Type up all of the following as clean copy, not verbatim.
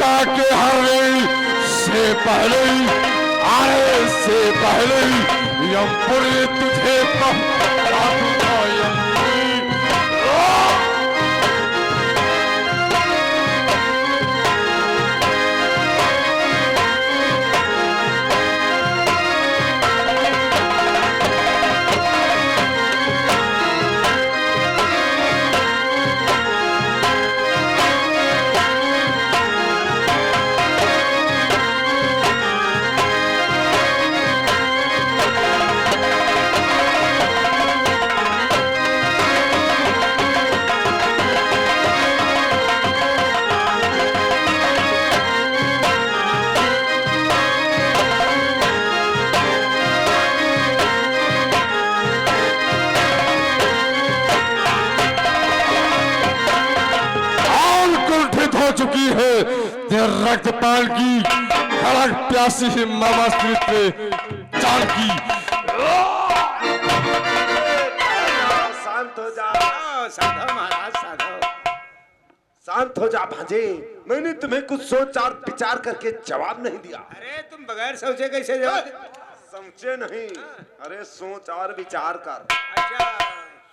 देवता के हरने से पहले आने से पहले यमपुर ने तुझे चुकी है रक्तपाल की खड़क प्यासी है मामा चाल की। शांत हो जा साधो महाराज साधो, शांत हो जा भांजे। मैंने तुम्हें कुछ सोच और विचार करके जवाब नहीं दिया। अरे तुम बगैर सोचे कैसे जवाब? समझे नहीं? अरे सोच और विचार कर। अच्छा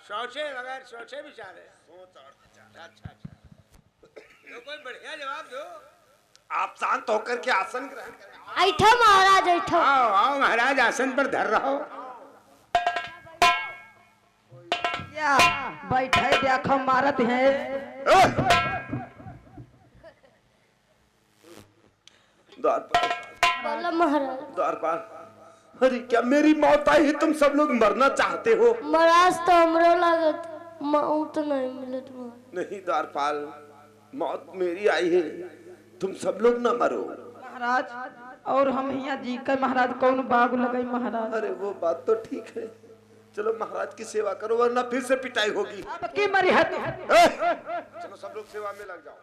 सोचे बगैर सोचे विचारे, सोच और विचार। अच्छा अच्छा तो कोई बढ़िया जवाब दो। आप शांत होकर के आसन ग्रहण करें। ऐठो महाराज ऐठो। आओ आओ महाराज आसन पर धर रहो। या बैठे देखो मारत है। द्वारपाल बोलो महाराज। द्वारपाल अरे क्या मेरी मौत आई है? तुम सब लोग मरना चाहते हो? महाराज तो हमरो लागत मौत नहीं मिलत महाराज। नहीं द्वारपाल, मौत मेरी आई है, तुम सब लोग न मरो। महाराज और हम यहाँ जी कर महाराज कौन बाग लगाई महाराज। अरे वो बात तो ठीक है, चलो महाराज की सेवा करो वरना फिर से पिटाई होगी। अब की मरी है चलो सब लोग सेवा में लग जाओ।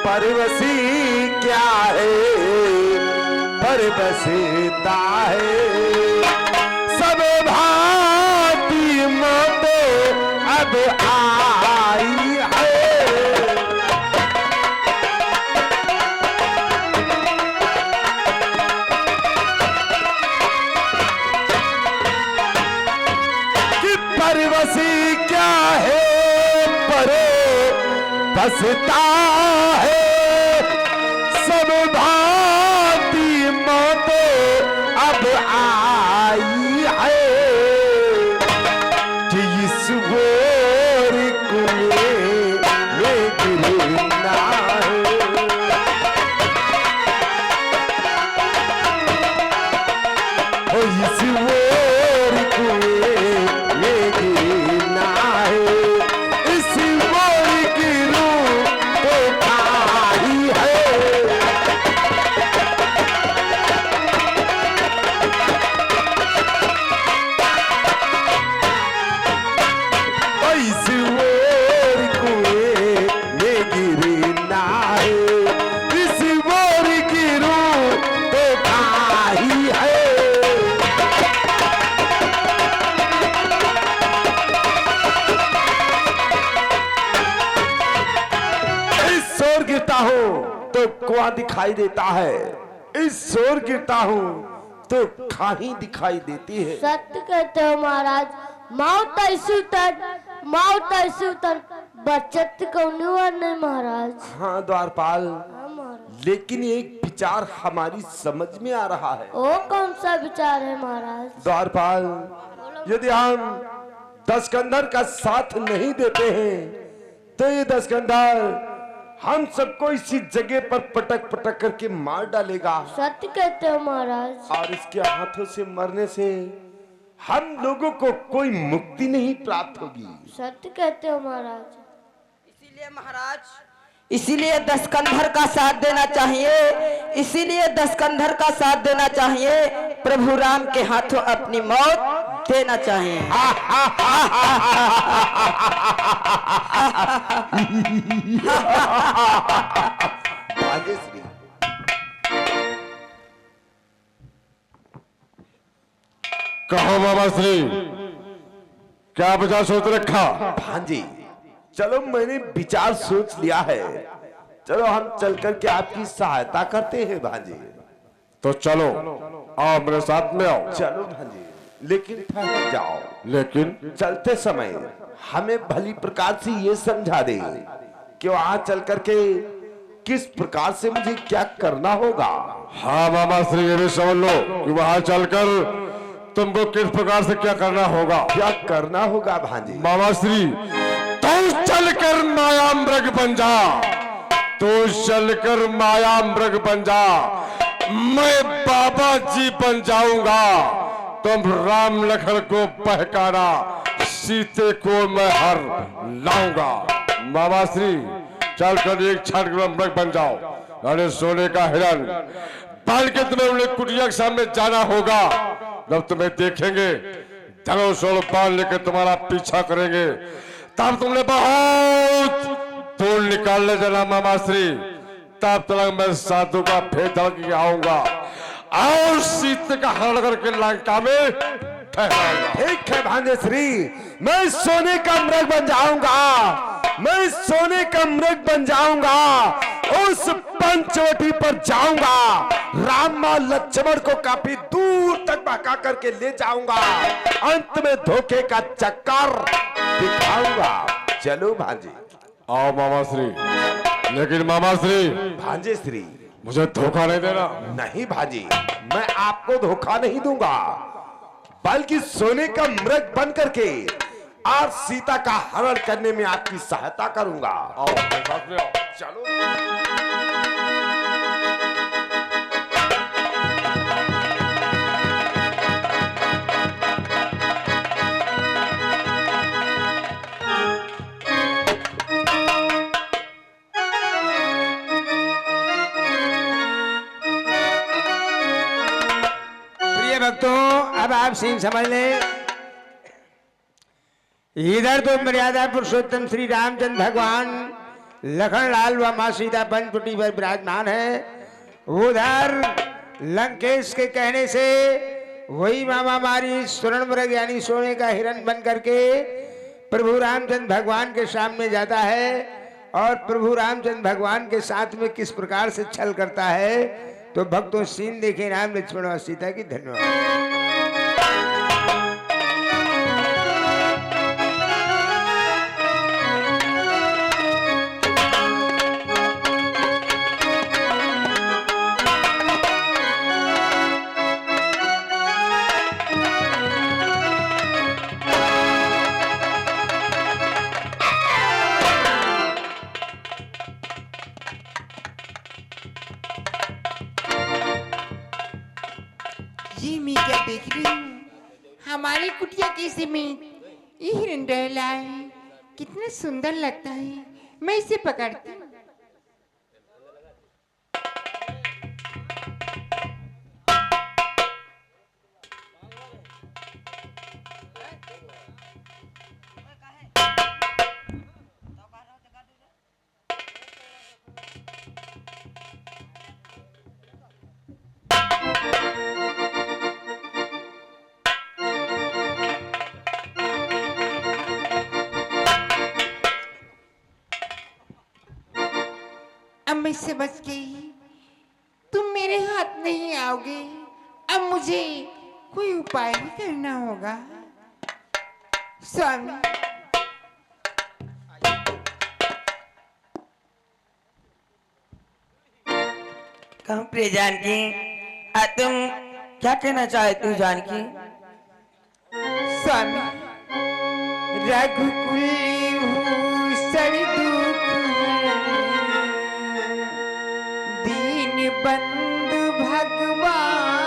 परवसी क्या है परवसता है, सब भांति मौत अब आई है। कि परवसी क्या है परवसता है, सब भांति मौत अब आई है। कि इस वोर कुएं गिरना है, इस वोर कुएं गिरना है। इस वोर गिरूं तो खाई है। इस वोर कुएं में गिरना है, इस वोर गिरूं तो खाई है। इस शोर गिरता हूँ तो कुआं दिखाई देता है, इस शोर गिरता हूँ तो खाही दिखाई देती है। सत्य कहते हो महाराज, मौत ऐसी उतर बचत कौन नहीं महाराज। हाँ द्वारपाल, हाँ महाराज। लेकिन एक विचार हमारी समझ में आ रहा है। ओ कौन सा विचार है महाराज? द्वारपाल, यदि हम दशकंधर का साथ नहीं देते हैं तो ये दशकंधर हम सबको इसी जगह पर पटक पटक करके मार डालेगा। सत्य कहते हो महाराज। और इसके हाथों से मरने से हम लोगों को कोई मुक्ति नहीं प्राप्त होगी। सत्य कहते हो महाराज। इसीलिए महाराज इसीलिए दशकंधर का साथ देना चाहिए, इसीलिए दशकंधर का साथ देना चाहिए, प्रभु राम के हाथों अपनी मौत देना चाहिए। भाग्यश्री, कहो मामा श्री, क्या विचार सोच रखा? भांजी चलो मैंने विचार सोच लिया है, चलो हम चल करके आपकी सहायता करते हैं भांजी। तो चलो, आओ मेरे साथ में आओ। चलो भांजी, लेकिन ठहर जाओ। लेकिन चलते समय हमें भली प्रकार से ये समझा दे कि वहां चल करके किस प्रकार से मुझे क्या करना होगा। हाँ मामा श्री, ये भी समझ लो कि वहां चलकर तुमको किस प्रकार से क्या करना होगा। क्या करना होगा भांजी? मामा श्री, तू चलकर माया मृग बन जा, तू चलकर माया मृग बन जा, मैं बाबा जी बन जाऊंगा। तुम राम लखन को बहकाना, सीते को मैं हर लाऊंगा। मामा श्री, चलकर एक क्षण मृग बन जाओ, अरे सोने का हिरण पाल के तुम्हें उन्हें कुटिया के सामने जाना होगा। जब तुम्हें देखेंगे धनुष और बाण लेकर तुम्हारा पीछा करेंगे, तब तुमने बहुत दूर निकालने जाना मामा श्री। तब तक मैं साधु का भेद के आऊंगा और सीते का हरण करके लंका में ठहराऊंगा। ठीक है भांजेश्री, मैं सोने का मृग बन जाऊंगा, मैं सोने का मृग बन जाऊंगा, उस पंचवटी पर जाऊंगा, राम लक्ष्मण को काफी दूर तक भगा करके ले जाऊंगा, अंत में धोखे का चक्कर दिखाऊंगा। चलो भांजे। आओ मामा श्री। लेकिन मामा श्री, भांजेश्री, मुझे धोखा नहीं देना। नहीं भाजी, मैं आपको धोखा नहीं दूंगा, बल्कि सोने का मृग बन करके और सीता का हरण करने में आपकी सहायता करूंगा। आओ मेरे साथ में आओ। चलो। प्रिय भक्तों, अब आप सीन समझ लें। इधर तो मर्यादा पुरुषोत्तम श्री रामचंद्र भगवान लखन लाल व मां सीता पंचवटी पर विराजमान है। उधर लंकेश के कहने से वही मामा मारी स्वर्ण मृग यानी सोने का हिरण बन करके प्रभु रामचंद्र भगवान के सामने जाता है और प्रभु रामचंद्र भगवान के साथ में किस प्रकार से छल करता है। तो भक्तों सीन देखें, राम लक्ष्मण और सीता की। धन्यवाद। ये मैं क्या देख रही हूँ, हमारी कुटिया के समेत ये हिरण डहला है, कितना सुंदर लगता है। मैं इसे पकड़ती हूँ। अब मैं समझ गई तुम मेरे हाथ नहीं आओगे। अब मुझे कोई उपाय ही करना होगा। स्वामी, कहूँ प्रिय जानकी, तुम क्या कहना चाहती हो जानकी? स्वामी, रघुकुल भूषण दुख दीन बंधु भगवान,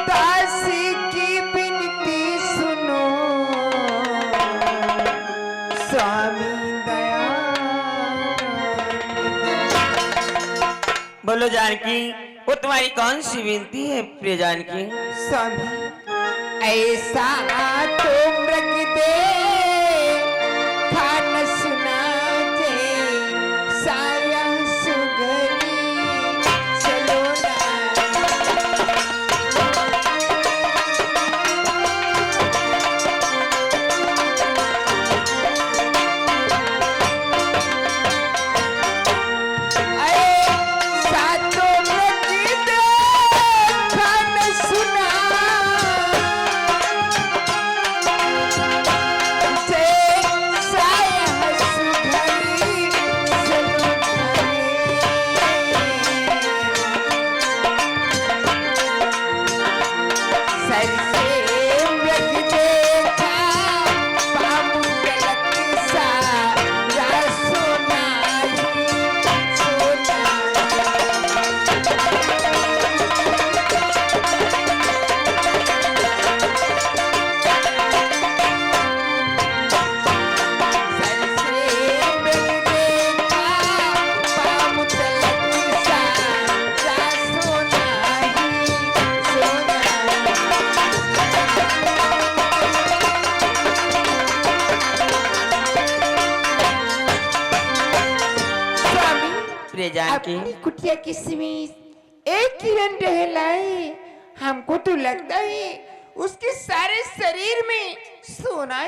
दास की विनती सुनो, स्वामी दया बोलो जानकी, वो तुम्हारी कौन सी विनती है प्रिय जानकी? स्वामी ऐसा तो मृग दे था न सुना जे साया सुगरी चलो ना। जानकी, अपनी कुटिया की समीप एक किरण टहलाए, हमको तो लगता है उसके सारे शरीर में सोना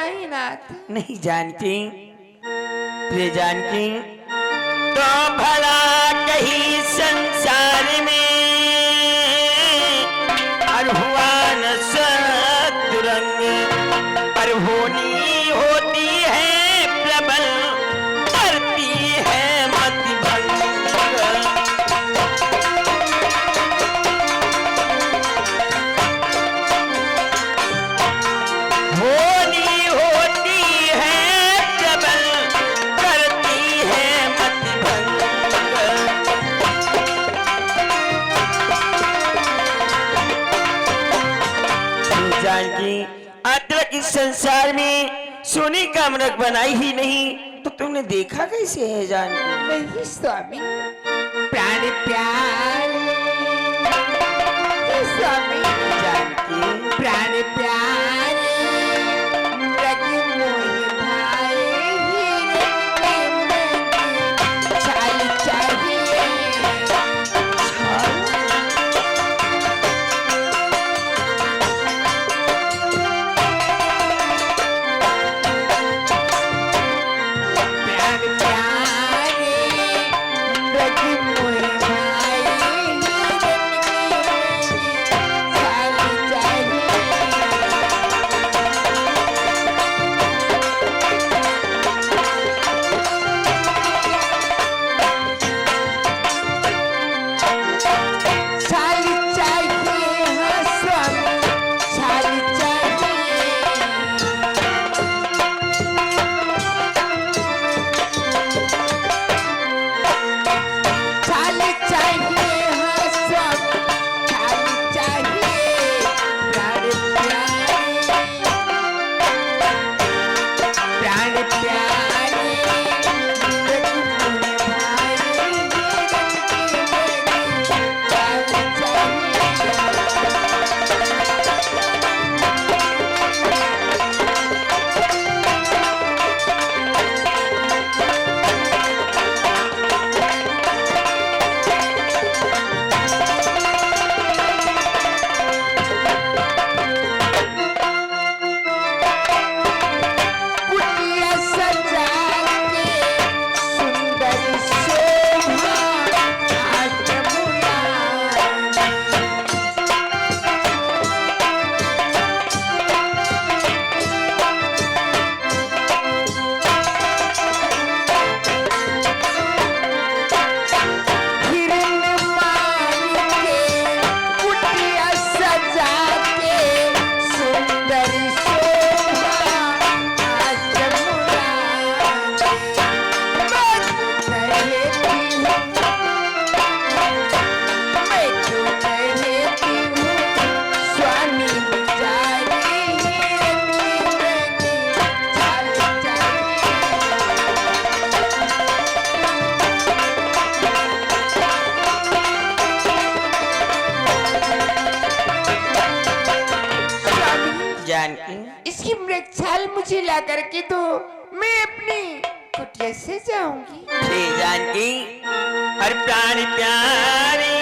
ही नाथ। नहीं जानकी, प्रिय जानकी, तो भला कहीं संसार में अरहुआन सतरंग अरहोनी होती है प्रबल, करती है मति भंग। होनी होती है प्रबल, करती है मति भंग। जानकी, अदरक इस संसार में सोने का अमृत बनाई ही नहीं तो तुमने देखा कैसे है जानकी? नहीं स्वामी, प्राण प्यारे स्वामी, जानकी, प्राण प्यारे मृग मोहि भाए, हिरण के छाल चाहिए। प्राण प्यारे मृग मोहि भाए, हिरण के छाल चाहिए। छाल चाहिए हाँ स्वामी, छाल चाहिए। छाल चाहिए हाँ स्वामी, छाल चाहिए। प्राण प्यारे, प्राण प्यारे मृग मोहि भाए, हिरण के छाल चाहिए। मुझे ला करके दो, मैं अपनी कुटिया से जाऊंगी। प्रिय जानकी हर प्राण प्यारी,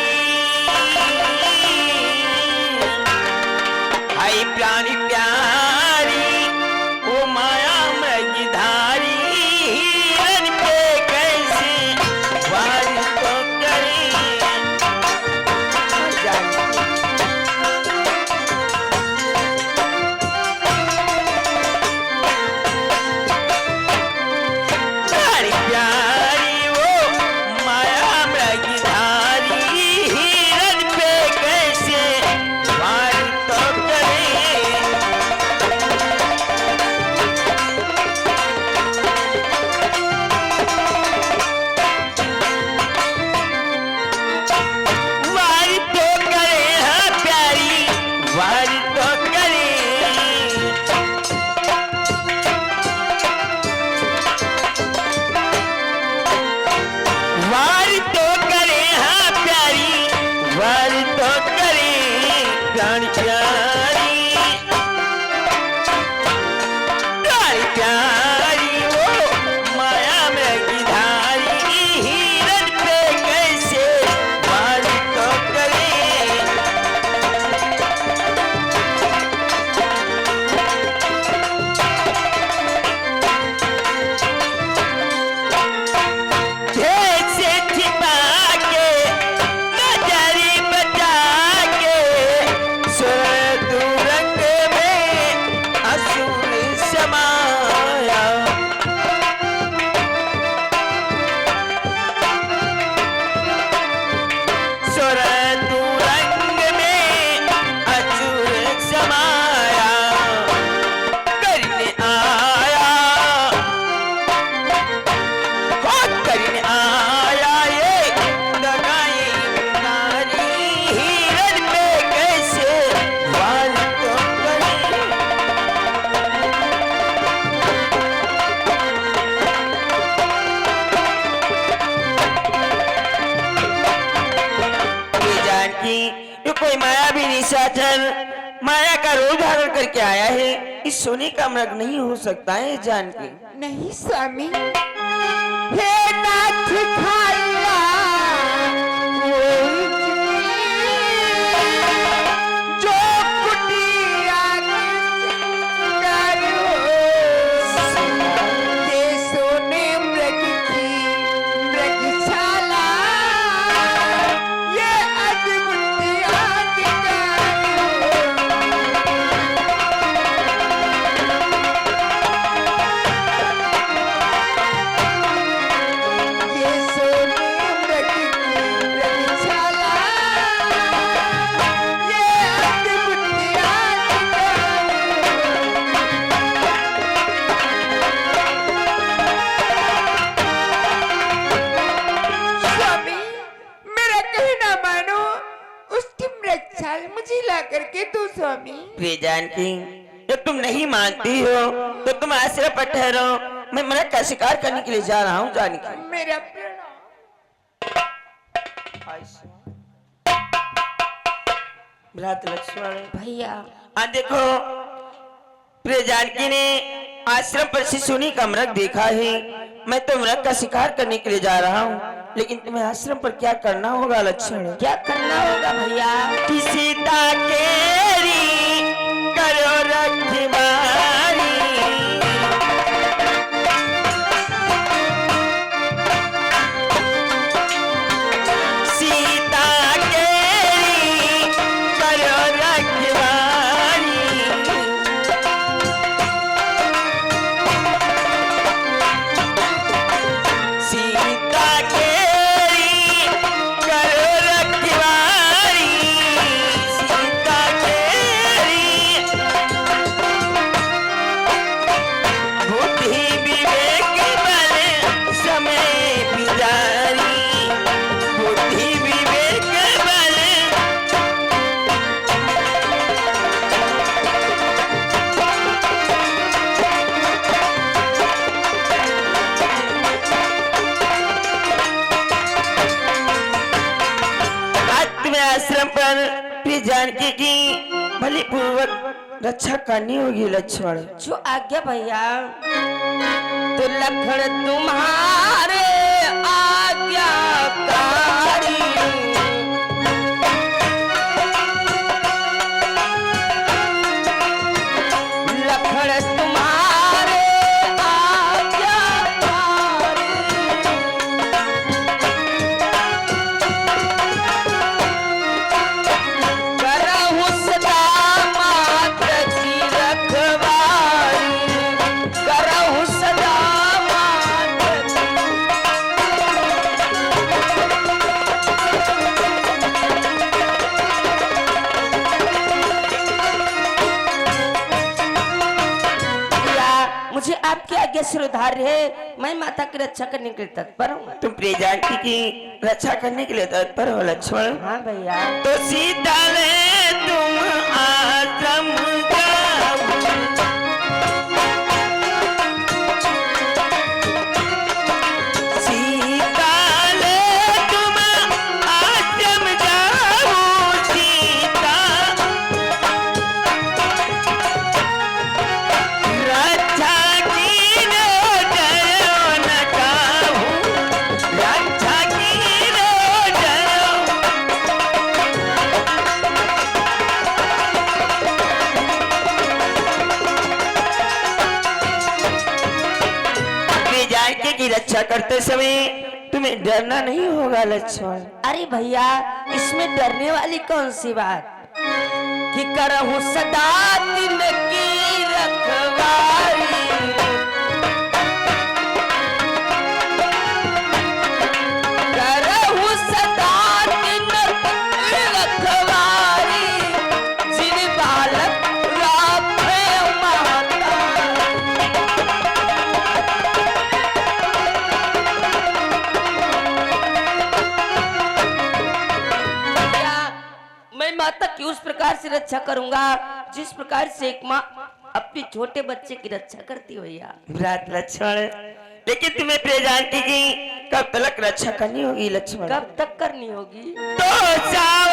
हाय प्राण प्यारी, ओ माया मृगधारी, हिरण पे कैसे वार तो करे। प्राण प्यारी ओ माया मृगधारी, हिरण पे कैसे वार तो करे। वार तो करे हाँ प्यारी, वार तो करे। वार तो करे हाँ प्यारी, वार तो करे। प्राण प्यारी, प्राण प्यारी ओ माया मृगधारी, हिरण पे कैसे वार तो करे। जैसे छिपा के नजरी बचा के, सुरतुरंग में असुर समाया। सुरतुरंग में असुर समाया, करने आया करने आया ये दगाई नारी, हिरण पे कैसे वार तो करे। ये जानकी ये कोई माया भी निशाचर माया का रूप धारण करके आया है, इस सोने का मृग नहीं हो सकता है जानकी। नहीं स्वामी, हे नाथ खाला जो कुटिया करो, ये सोने मृग की मृगशाला, ये अद्भुत ये सोने मृग की मृगशाला, ये अद्भुत स्वामी, मेरा कहना मानो, उसकी मृगशाल मुझे ला करके दो स्वामी। प्रिय जानकी जब तुम नहीं मानती हो तो तुम आश्रय पर ठहरो, मैं मृग का शिकार करने के लिए जा रहा हूँ जानकी। मेरा प्रणाम। भ्रात लक्ष्मण भैया देखो प्रिय जानकी ने आश्रम पर शिशुनी का मृग देखा है, मैं तो मृग का शिकार करने के लिए जा रहा हूँ, लेकिन तुम्हें आश्रम पर क्या करना होगा लक्ष्मण? क्या करना होगा भैया? कि सीता केरी करो रखवारी, सीता केरी करो रखवारी, सीता केरी करो रखवारी, सीता केरी बुद्धि विवेक बल समय बिजारी, बुद्धि विवेक बल आत्म आश्रम पर प्रिय जानकी की भली पूर्वक रक्षा करनी होगी लक्ष्मण। जो आज्ञा भैया। तो लखन तुम्हारे आज्ञाकारी, लखन तुम्हारे आज्ञाकारी, करहु सदा मात्र की रखवारी, करहु सदा मात्र की। भैया, मुझे आपकी आज्ञा से उधार है, मैं माता की रक्षा करने के लिए तत्पर हूँ। तुम प्रिय जानकी की रक्षा करने के लिए तत्पर हो लक्ष्मण। हाँ भैया। तो सीता ले तुम आश्रम जाओ, सीता ले तुम आश्रम जाओ, सीता रक्षा की नो डरो न काहू, रक्षा की नो डरो। अपनी जानकी की रक्षा करते समय तुम्हें डरना नहीं होगा लक्ष्मण। अरे भैया, इसमें डरने वाली कौन सी बात, कि करहु सदा दिन की रखवारी, करहु सदा दिन की रखवारी, जिन बालक राखे माता। भैया, मैं माता की उस प्रकार से रक्षा करूंगा जिस प्रकार से एक माँ अपने छोटे बच्चे की रक्षा करती है भैया। भ्रात लक्ष्मण, लेकिन तुम्हें प्रिय जानकी की कब तक रक्षा करनी होगी लक्ष्मण? कब तक करनी होगी? तो जाओ